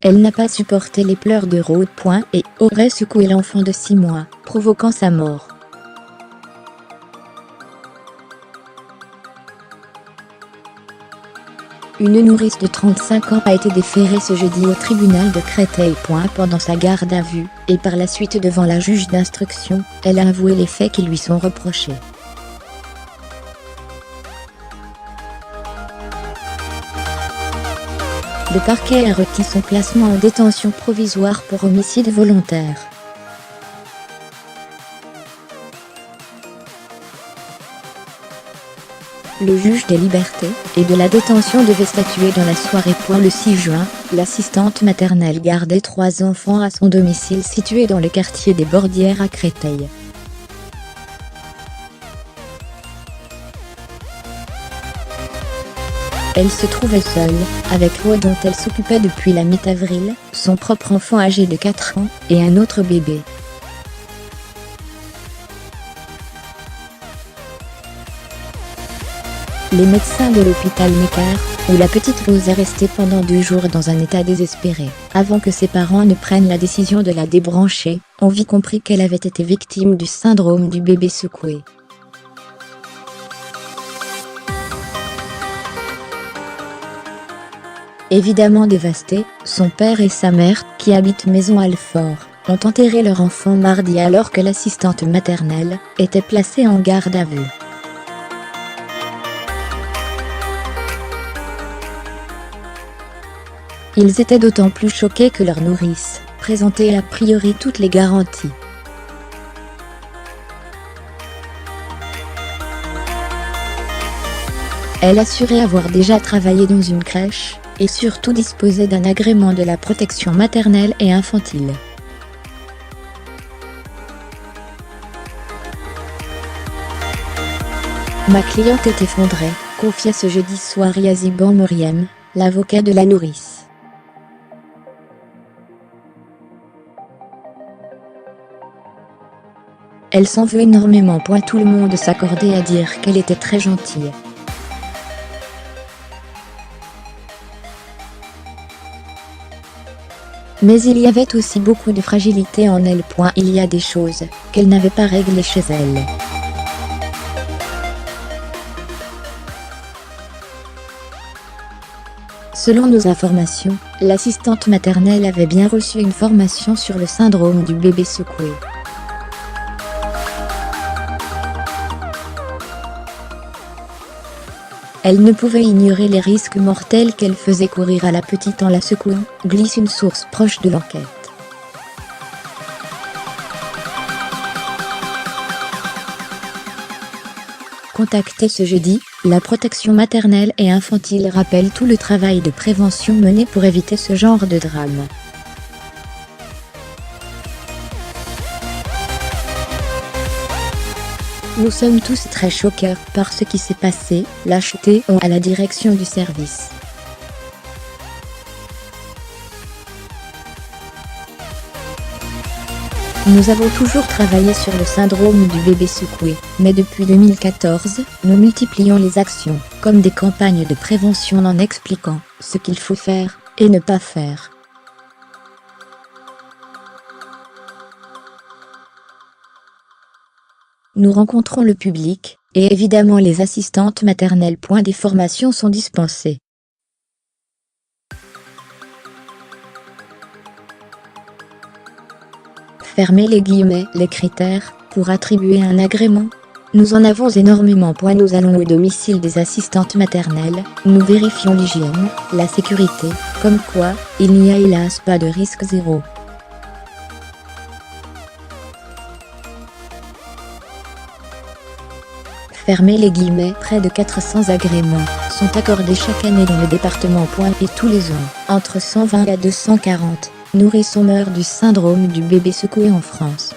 Elle n'a pas supporté les pleurs de Rhodes. Et aurait secoué l'enfant de 6 mois, provoquant sa mort. Une nourrice de 35 ans a été déférée ce jeudi au tribunal de Créteil. Pendant sa garde à vue, et par la suite devant la juge d'instruction, elle a avoué les faits qui lui sont reprochés. Le parquet a requis son placement en détention provisoire pour homicide volontaire. Le juge des libertés et de la détention devait statuer dans la soirée. Le 6 juin, l'assistante maternelle gardait 3 enfants à son domicile situé dans le quartier des Bordières à Créteil. Elle se trouvait seule, avec Rhodes dont elle s'occupait depuis la mi-avril, son propre enfant âgé de 4 ans, et un autre bébé. Les médecins de l'hôpital Neckar, où la petite Rose est restée pendant 2 jours dans un état désespéré, avant que ses parents ne prennent la décision de la débrancher, ont vite compris qu'elle avait été victime du syndrome du bébé secoué. Évidemment dévastés, son père et sa mère, qui habitent Maison Alfort, ont enterré leur enfant mardi alors que l'assistante maternelle était placée en garde à vue. Ils étaient d'autant plus choqués que leur nourrice présentait a priori toutes les garanties. Elle assurait avoir déjà travaillé dans une crèche, et surtout disposait d'un agrément de la protection maternelle et infantile. Ma cliente est effondrée, confia ce jeudi soir Yaziban Moriem, l'avocat de la nourrice. Elle s'en veut énormément. Tout le monde s'accordait à dire qu'elle était très gentille. Mais il y avait aussi beaucoup de fragilité en elle. Il y a des choses qu'elle n'avait pas réglées chez elle. Selon nos informations, l'assistante maternelle avait bien reçu une formation sur le syndrome du bébé secoué. Elle ne pouvait ignorer les risques mortels qu'elle faisait courir à la petite en la secouant, glisse une source proche de l'enquête. Contactée ce jeudi, la protection maternelle et infantile rappelle tout le travail de prévention mené pour éviter ce genre de drame. Nous sommes tous très choqués par ce qui s'est passé, lâcheté à la direction du service. Nous avons toujours travaillé sur le syndrome du bébé secoué, mais depuis 2014, nous multiplions les actions, comme des campagnes de prévention en expliquant ce qu'il faut faire et ne pas faire. Nous rencontrons le public, et évidemment les assistantes maternelles. Des formations sont dispensées. Fermez les guillemets. Les critères pour attribuer un agrément. Nous en avons énormément. Nous allons au domicile des assistantes maternelles, nous vérifions l'hygiène, la sécurité, comme quoi, il n'y a hélas pas de risque zéro. Fermez les guillemets. Près de 400 agréments sont accordés chaque année dans le département. Et tous les ans, entre 120 à 240 nourrissons meurent du syndrome du bébé secoué en France.